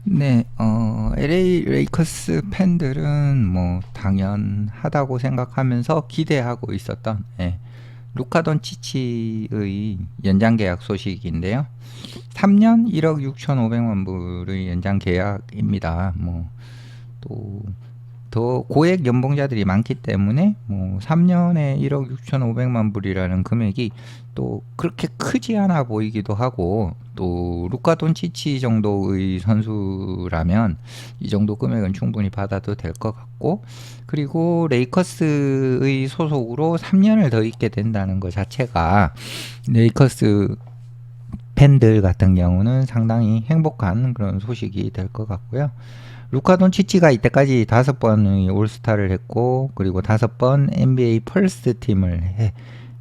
네, LA 레이커스 팬들은 뭐 당연하다고 생각하면서 기대하고 있었던 루카 돈치치의 연장 계약 소식인데요. 3년 1억 6,500만 불의 연장 계약입니다. 뭐 또 더 고액 연봉자들이 많기 때문에 뭐 3년에 1억 6,500만 불이라는 금액이 또 그렇게 크지 않아 보이기도 하고, 또 루카 돈치치 정도의 선수라면 이 정도 금액은 충분히 받아도 될 것 같고, 그리고 레이커스의 소속으로 3년을 더 있게 된다는 것 자체가 레이커스 팬들 같은 경우는 상당히 행복한 그런 소식이 될 것 같고요. 루카 돈치치가 이때까지 5번의 올스타를 했고, 그리고 5번 NBA 펄스트 팀을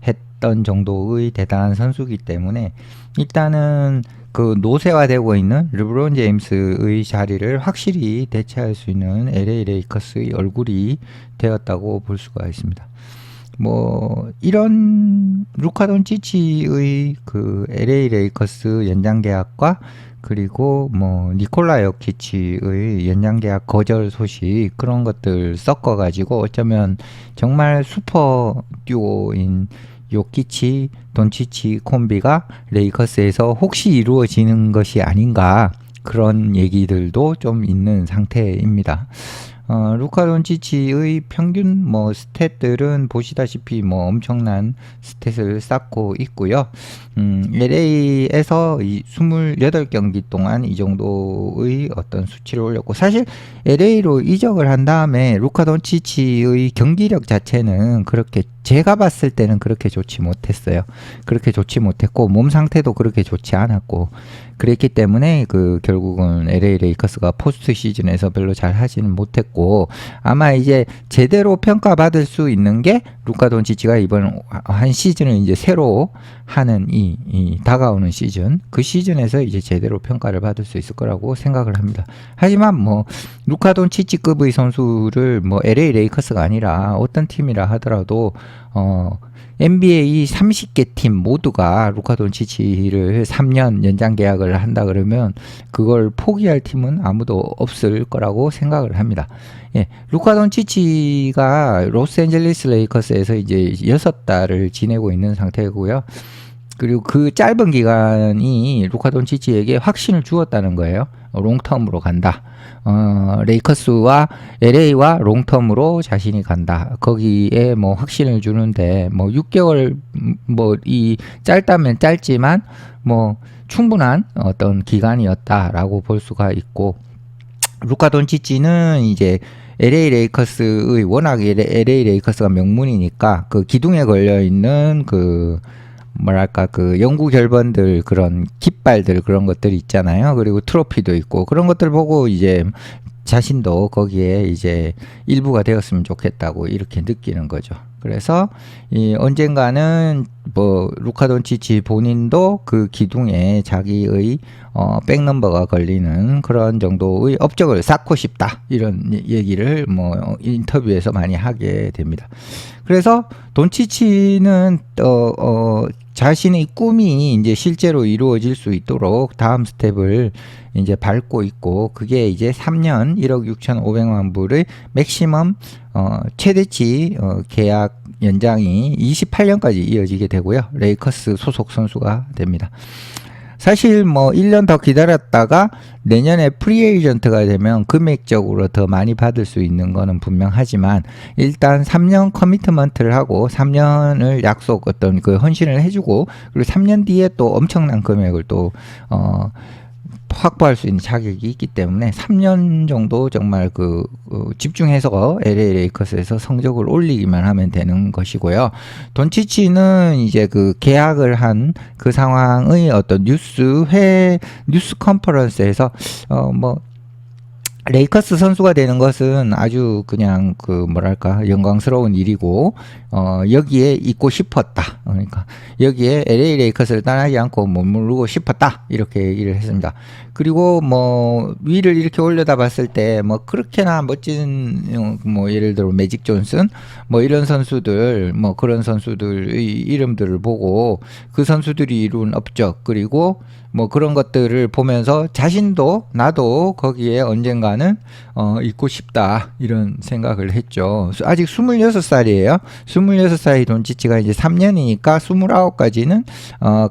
했던 정도의 대단한 선수이기 때문에 일단은 그 노쇠화되고 있는 르브론 제임스의 자리를 확실히 대체할 수 있는 LA 레이커스의 얼굴이 되었다고 볼 수가 있습니다. 뭐 이런 루카 돈치치의 그 LA 레이커스 연장 계약과, 그리고 뭐 니콜라 요키치의 연장 계약 거절 소식, 그런 것들 섞어 가지고 어쩌면 정말 슈퍼 듀오인 요키치 돈치치 콤비가 레이커스에서 혹시 이루어지는 것이 아닌가, 그런 얘기들도 좀 있는 상태입니다. 루카 돈치치의 평균 뭐 스탯들은 보시다시피 뭐 엄청난 스탯을 쌓고 있고요. LA에서 이 28경기 동안 이 정도의 어떤 수치를 올렸고, 사실 LA로 이적을 한 다음에 루카 돈치치의 경기력 자체는 그렇게, 제가 봤을 때는 그렇게 좋지 못했어요. 그렇게 좋지 못했고, 몸 상태도 그렇게 좋지 않았고, 그랬기 때문에 그 결국은 LA 레이커스가 포스트 시즌에서 별로 잘 하지는 못했고, 아마 이제 제대로 평가받을 수 있는 게 루카 돈치치가 이번 한 시즌을 이제 새로 하는 이 다가오는 시즌, 그 시즌에서 이제 제대로 평가를 받을 수 있을 거라고 생각을 합니다. 하지만 뭐 루카 돈치치급의 선수를 뭐 LA 레이커스가 아니라 어떤 팀이라 하더라도 NBA 30개 팀 모두가 루카 돈치치를 3년 연장 계약을 한다 그러면 그걸 포기할 팀은 아무도 없을 거라고 생각을 합니다. 예, 루카 돈치치가 로스앤젤레스 레이커스에서 이제 6달을 지내고 있는 상태고요. 그리고 그 짧은 기간이 루카 돈치치에게 확신을 주었다는 거예요. 롱텀으로 간다. 레이커스와 LA와 롱텀으로 자신이 간다. 거기에 뭐 확신을 주는데, 뭐 6개월 뭐 이 짧다면 짧지만 뭐 충분한 어떤 기간이었다라고 볼 수가 있고, 루카 돈치치는 이제 LA 레이커스의, 워낙 LA 레이커스가 명문이니까 그 기둥에 걸려 있는 그 뭐랄까 그 연구 결번들, 그런 깃발들, 그런 것들 있잖아요. 그리고 트로피도 있고, 그런 것들 보고 이제 자신도 거기에 이제 일부가 되었으면 좋겠다고 이렇게 느끼는 거죠. 그래서 이 언젠가는 뭐 루카 돈치치 본인도 그 기둥에 자기의 백넘버가 걸리는 그런 정도의 업적을 쌓고 싶다, 이런 얘기를 뭐 인터뷰에서 많이 하게 됩니다. 그래서 돈치치는 자신의 꿈이 이제 실제로 이루어질 수 있도록 다음 스텝을 이제 밟고 있고, 그게 이제 3년 1억 6,500만 불의 맥시멈 최대치 계약 연장이 28년까지 이어지게 되고요. 레이커스 소속 선수가 됩니다. 사실 뭐 1년 더 기다렸다가 내년에 프리에이전트가 되면 금액적으로 더 많이 받을 수 있는 거는 분명하지만, 일단 3년 커미트먼트를 하고 3년을 약속, 어떤 그 헌신을 해주고, 그리고 3년 뒤에 또 엄청난 금액을 또 확보할 수 있는 자격이 있기 때문에 3년 정도 정말 집중해서 LA 레이커스에서 성적을 올리기만 하면 되는 것이고요. 돈치치는 이제 그 계약을 한 그 상황의 어떤 뉴스 컨퍼런스에서 뭐 레이커스 선수가 되는 것은 아주 그냥 그 뭐랄까 영광스러운 일이고, 여기에 있고 싶었다. 그러니까 여기에 LA 레이커스를 떠나지 않고 머무르고 싶었다, 이렇게 얘기를 했습니다. 그리고 뭐 위를 이렇게 올려다 봤을 때 뭐 그렇게나 멋진 뭐 예를 들어 매직 존슨 뭐 이런 선수들 뭐 그런 선수들의 이름들을 보고 그 선수들이 이룬 업적 그리고 뭐 그런 것들을 보면서 자신도 나도 거기에 언젠가는 있고 싶다 이런 생각을 했죠. 아직 26살이에요. 26살이 돈치치가 이제 3년이니까 29까지는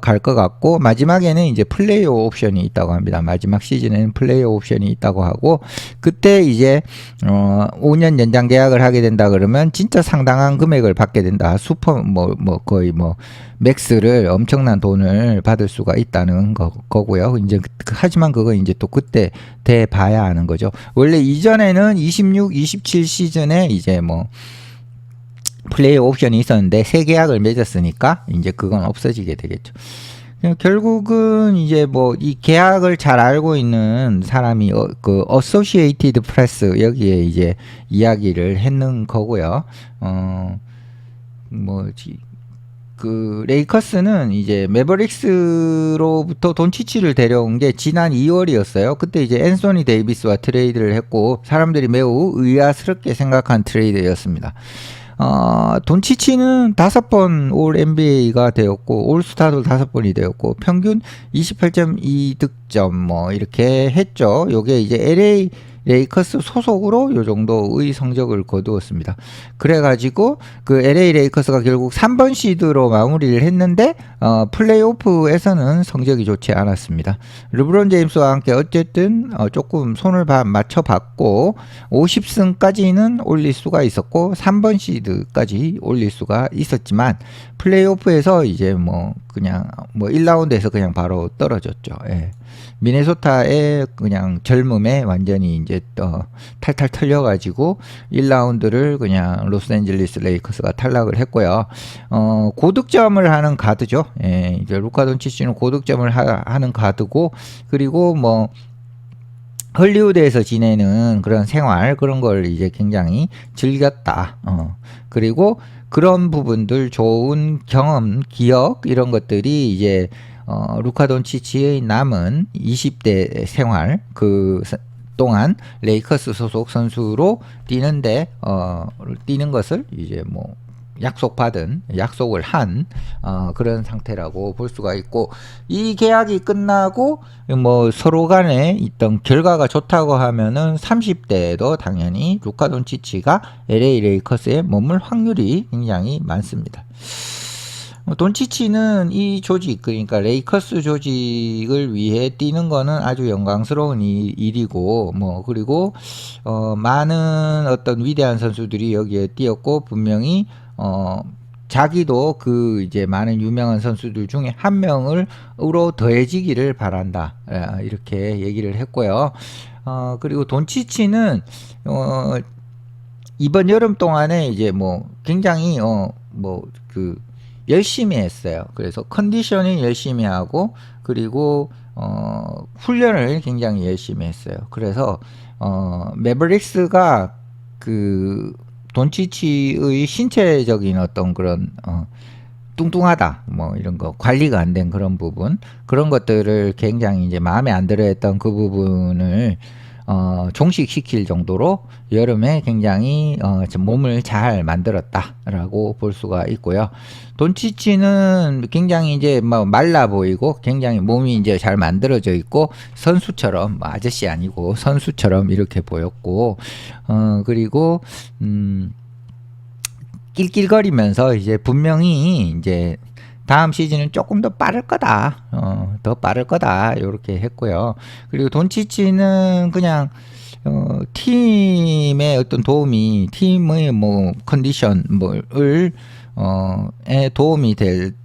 갈 것 같고 마지막에는 이제 플레이오 옵션이 있다고 합니다. 마지막 시즌에는 플레이오 옵션이 있다고 하고 그때 이제 5년 연장 계약을 하게 된다 그러면 진짜 상당한 금액을 받게 된다. 슈퍼 뭐 거의 뭐 맥스를 엄청난 돈을 받을 수가 있다는 거고요. 이제 하지만 그거 이제 또 그때 돼 봐야 하는 거죠. 원래 이전에는 26, 27 시즌에 이제 뭐 플레이 옵션이 있었는데 새 계약을 맺었으니까 이제 그건 없어지게 되겠죠. 결국은 이제 뭐 이 계약을 잘 알고 있는 사람이 그 어소시에이티드 프레스 여기에 이제 이야기를 했는 거고요. 그 레이커스는 이제 매버릭스로부터 돈치치를 데려온 게 지난 2월이었어요. 그때 이제 앤소니 데이비스와 트레이드를 했고 사람들이 매우 의아스럽게 생각한 트레이드였습니다. 돈치치는 5번 올 NBA가 되었고 올스타도 5번이 되었고 평균 28.2득점 뭐 이렇게 했죠. 요게 이제 LA 레이커스 소속으로 요 정도의 성적을 거두었습니다. 그래가지고 그 LA 레이커스가 결국 3번 시드로 마무리를 했는데 플레이오프에서는 성적이 좋지 않았습니다. 르브론 제임스와 함께 어쨌든 조금 손을 맞춰봤고 50승까지는 올릴 수가 있었고 3번 시드까지 올릴 수가 있었지만 플레이오프에서 이제 뭐 그냥 뭐 1라운드에서 그냥 바로 떨어졌죠. 예. 미네소타의 그냥 젊음에 완전히 이제 탈탈 털려가지고 1라운드를 그냥 로스앤젤레스 레이커스가 탈락을 했고요. 고득점을 하는 가드죠. 예, 이제 루카 돈치치는 고득점을 하는 가드고 그리고 뭐 헐리우드에서 지내는 그런 생활 그런 걸 이제 굉장히 즐겼다. 그리고 그런 부분들 좋은 경험, 기억 이런 것들이 이제 루카 돈치치의 남은 20대 생활 그 동안 레이커스 소속 선수로 뛰는 것을 이제 뭐 약속을 한 그런 상태라고 볼 수가 있고 이 계약이 끝나고 뭐 서로 간에 있던 결과가 좋다고 하면은 30대에도 당연히 루카 돈치치가 LA 레이커스에 머물 확률이 굉장히 많습니다. 돈치치는 이 조직 그러니까 레이커스 조직을 위해 뛰는 거는 아주 영광스러운 일이고 뭐 그리고 많은 어떤 위대한 선수들이 여기에 뛰었고 분명히 자기도 그 이제 많은 유명한 선수들 중에 한 명으로 더해지기를 바란다 이렇게 얘기를 했고요. 그리고 돈치치는 이번 여름 동안에 이제 뭐 굉장히 열심히 했어요. 그래서 컨디셔닝 열심히 하고 그리고 훈련을 굉장히 열심히 했어요. 그래서 매버릭스가 그 돈치치의 신체적인 어떤 그런 뚱뚱하다 뭐 이런 거 관리가 안 된 그런 부분 그런 것들을 굉장히 이제 마음에 안 들어 했던 그 부분을 종식시킬 정도로 여름에 굉장히 몸을 잘 만들었다라고 볼 수가 있고요. 돈치치는 굉장히 이제 뭐 말라 보이고 굉장히 몸이 이제 잘 만들어져 있고 선수처럼 뭐 아저씨 아니고 선수처럼 이렇게 보였고 그리고 낄낄거리면서 이제 분명히 이제 다음 시즌은 조금 더 빠를 거다. 더 빠를 거다. 이렇게 했고요. 그리고 돈치치는 그냥 팀의 어떤 도움이 팀의 뭐 컨디션 뭐를 에 도움이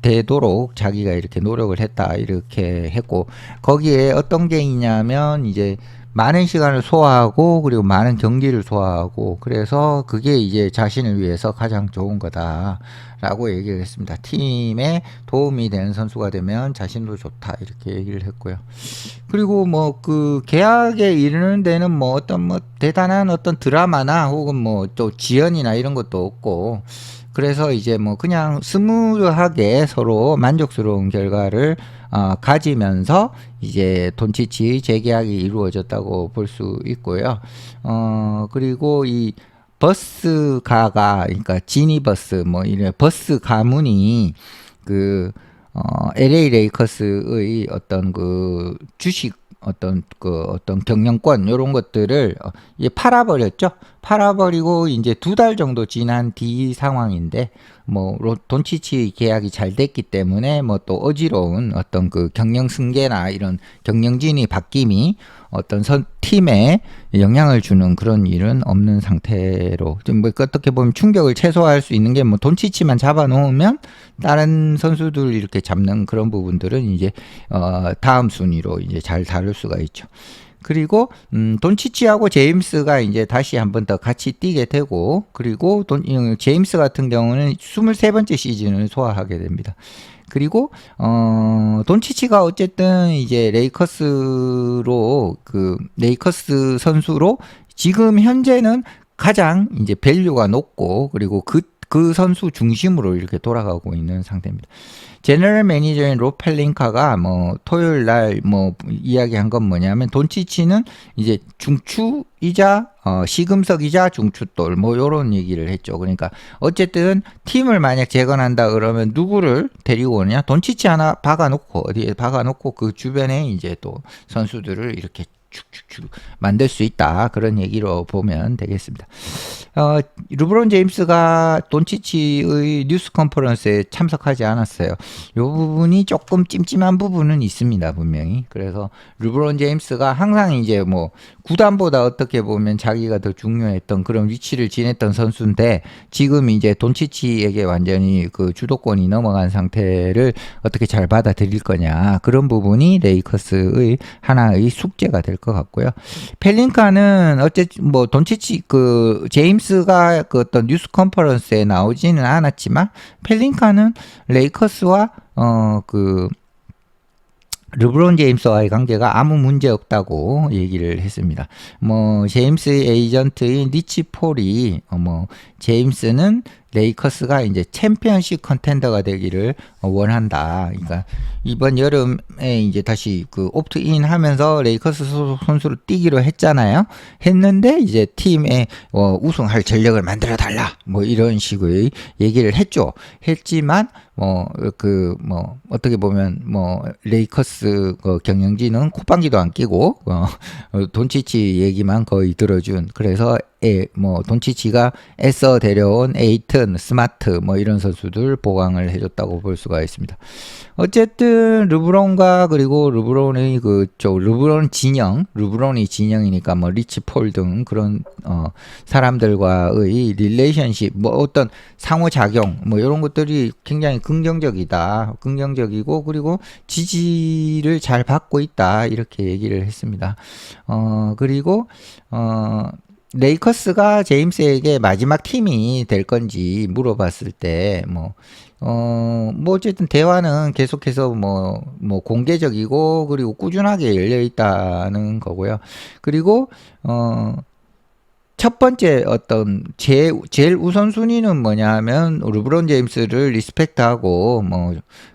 되도록 자기가 이렇게 노력을 했다 이렇게 했고 거기에 어떤 게 있냐면 이제 많은 시간을 소화하고 그리고 많은 경기를 소화하고 그래서 그게 이제 자신을 위해서 가장 좋은 거다라고 얘기를 했습니다. 팀에 도움이 되는 선수가 되면 자신도 좋다 이렇게 얘기를 했고요. 그리고 뭐 그 계약에 이르는 데는 뭐 어떤 뭐 대단한 어떤 드라마나 혹은 뭐 또 지연이나 이런 것도 없고 그래서 이제 뭐 그냥 스무드하게 서로 만족스러운 결과를 가지면서 이제 돈치치의 재계약이 이루어졌다고 볼 수 있고요. 그리고 이 버스가가, 그러니까 지니버스 뭐 이런 버스 가문이 그 LA 레이커스의 어떤 그 주식 어떤 경영권 요런 것들을 이제 팔아버렸죠. 팔아버리고 이제 2달 정도 지난 뒤 상황인데 뭐 돈치치 계약이 잘 됐기 때문에 뭐 또 어지러운 어떤 그 경영 승계나 이런 경영진이 바뀜이 어떤 팀에 영향을 주는 그런 일은 없는 상태로 좀 뭐 어떻게 보면 충격을 최소화할 수 있는 게 뭐 돈치치만 잡아놓으면 다른 선수들 이렇게 잡는 그런 부분들은 이제 다음 순위로 이제 잘 다룰 수가 있죠. 그리고 돈치치하고 제임스가 이제 다시 한 번 더 같이 뛰게 되고, 그리고 제임스 같은 경우는 23번째 시즌을 소화하게 됩니다. 그리고 돈치치가 어쨌든 이제 레이커스 선수로 지금 현재는 가장 이제 밸류가 높고, 그리고 그 선수 중심으로 이렇게 돌아가고 있는 상태입니다. 제너럴 매니저인 로 펠링카가 뭐 토요일 날 뭐 이야기한 건 뭐냐면 돈치치는 이제 중추이자 시금석이자 중추돌 뭐 요런 얘기를 했죠. 그러니까 어쨌든 팀을 만약 재건한다 그러면 누구를 데리고 오느냐? 돈치치 하나 박아놓고 어디에 박아놓고 그 주변에 이제 또 선수들을 이렇게 축축축 만들 수 있다, 그런 얘기로 보면 되겠습니다. 르브론 제임스가 돈치치의 뉴스 컨퍼런스에 참석하지 않았어요. 이 부분이 조금 찜찜한 부분은 있습니다, 분명히. 그래서 르브론 제임스가 항상 이제 뭐 구단보다 어떻게 보면 자기가 더 중요했던 그런 위치를 지냈던 선수인데, 지금 이제 돈치치에게 완전히 그 주도권이 넘어간 상태를 어떻게 잘 받아들일 거냐, 그런 부분이 레이커스의 하나의 숙제가 될 것 같고요. 펠링카는 어쨌든 뭐 돈치치 제임스가 그 어떤 뉴스 컨퍼런스에 나오지는 않았지만, 펠링카는 레이커스와 르브론 제임스와의 관계가 아무 문제 없다고 얘기를 했습니다. 뭐 제임스의 에이전트인 리치 폴이 제임스는 레이커스가 이제 챔피언십 컨텐더가 되기를 원한다. 그러니까 이번 여름에 이제 다시 그 옵트인 하면서 레이커스 선수로 뛰기로 했잖아요. 했는데 이제 팀에 우승할 전력을 만들어 달라, 뭐 이런 식의 얘기를 했죠. 했지만 어떻게 보면 레이커스 경영진은 콧방귀도 안 끼고 돈치치 얘기만 거의 들어준, 그래서 돈치치가 애써 데려온 에이튼, 스마트 뭐 이런 선수들 보강을 해줬다고 볼 수가 있습니다. 어쨌든 르브론과 그리고 르브론의 르브론이 진영이니까 뭐 리치 폴 등 그런 사람들과의 릴레이션십, 뭐 어떤 상호작용 뭐 이런 것들이 굉장히 긍정적이고 그리고 지지를 잘 받고 있다, 이렇게 얘기를 했습니다. 그리고 레이커스가 제임스에게 마지막 팀이 될 건지 물어봤을 때 어쨌든 대화는 계속해서 공개적이고 그리고 꾸준하게 열려 있다는 거고요. 그리고 첫 번째 어떤 제일 우선순위는 뭐냐 하면 르브론 제임스를 리스펙트하고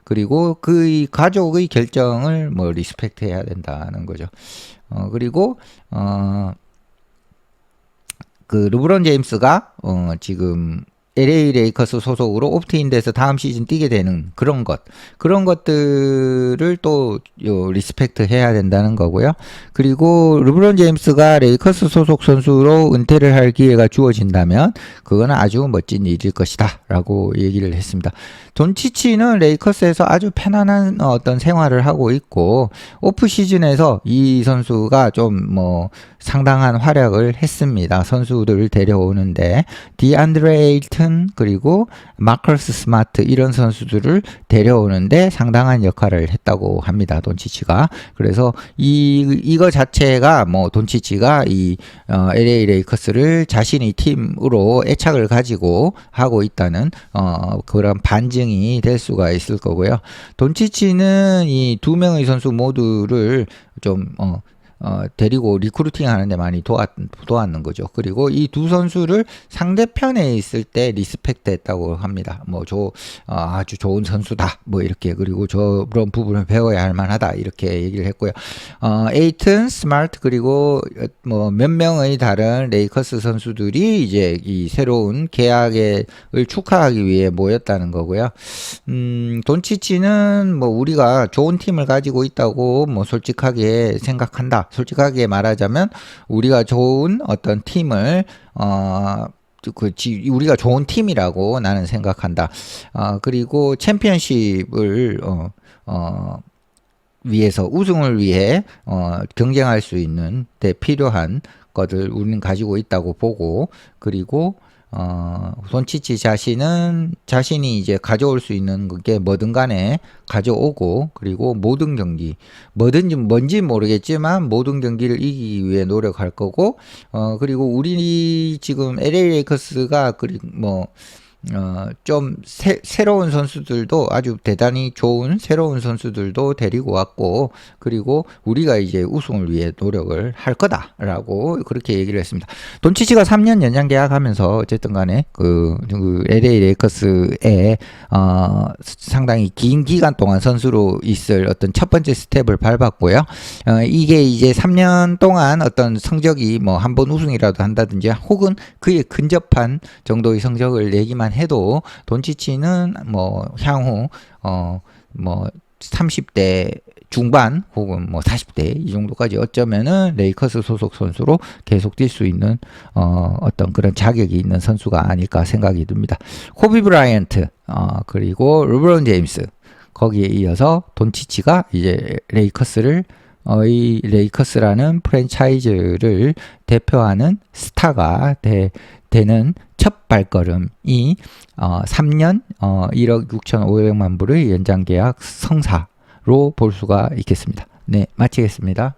그리고 그의 가족의 결정을 리스펙트해야 된다는 거죠. 그리고 르브론 제임스가 지금 LA 레이커스 소속으로 옵트인 돼서 다음 시즌 뛰게 되는 그런 것들을 또 리스펙트 해야 된다는 거고요. 그리고 르브론 제임스가 레이커스 소속 선수로 은퇴를 할 기회가 주어진다면 그거는 아주 멋진 일일 것이다 라고 얘기를 했습니다. 돈치치는 레이커스에서 아주 편안한 어떤 생활을 하고 있고, 오프 시즌에서 이 선수가 좀 상당한 활약을 했습니다. 선수들을 데려오는데 디안드레 에이튼 그리고 마커스 스마트 이런 선수들을 데려오는데 상당한 역할을 했다고 합니다, 돈치치가. 그래서 이거 자체가 돈치치가 이 LA 레이커스를 자신의 팀으로 애착을 가지고 하고 있다는 그런 반증이 될 수가 있을 거고요. 돈치치는 이 두 명의 선수 모두를 좀 데리고 리크루팅 하는데 많이 도왔는 거죠. 그리고 이 두 선수를 상대편에 있을 때 리스펙트 했다고 합니다. 뭐 아주 좋은 선수다. 뭐 이렇게. 그리고 저런 부분을 배워야 할 만하다. 이렇게 얘기를 했고요. 에이튼, 스마트, 그리고 뭐 몇 명의 다른 레이커스 선수들이 이제 이 새로운 계약을 축하하기 위해 모였다는 거고요. 돈치치는 뭐 우리가 좋은 팀을 가지고 있다고 뭐 솔직하게 생각한다. 솔직하게 말하자면 우리가 좋은 어떤 팀을 우리가 좋은 팀이라고 나는 생각한다. 그리고 챔피언십을 위해서 우승을 위해 경쟁할 수 있는 데 필요한 것을 우리는 가지고 있다고 보고, 그리고 돈치치 자신이 이제 가져올 수 있는 게 뭐든 간에 가져오고, 그리고 모든 경기, 뭔지 모르겠지만 모든 경기를 이기기 위해 노력할 거고, 그리고 우리 지금 LA 레이커스가 좀 새로운 선수들도, 아주 대단히 좋은 새로운 선수들도 데리고 왔고, 그리고 우리가 이제 우승을 위해 노력을 할 거다라고 그렇게 얘기를 했습니다. 돈치치가 3년 연장 계약하면서 어쨌든 간에 그 LA 레이커스에 상당히 긴 기간 동안 선수로 있을 어떤 첫 번째 스텝을 밟았고요. 이게 이제 3년 동안 어떤 성적이 뭐 한 번 우승이라도 한다든지 혹은 그에 근접한 정도의 성적을 내기만 해도 돈치치는 뭐 향후 뭐 30대 중반 혹은 뭐 40대 이 정도까지 어쩌면은 레이커스 소속 선수로 계속 뛸 수 있는 어떤 그런 자격이 있는 선수가 아닐까 생각이 듭니다. 코비 브라이언트, 그리고 르브론 제임스, 거기에 이어서 돈치치가 이제 이 레이커스라는 프랜차이즈를 대표하는 스타가 되는 첫 발걸음이 3년 1억 6,500만 불의 연장 계약 성사로 볼 수가 있겠습니다. 네, 마치겠습니다.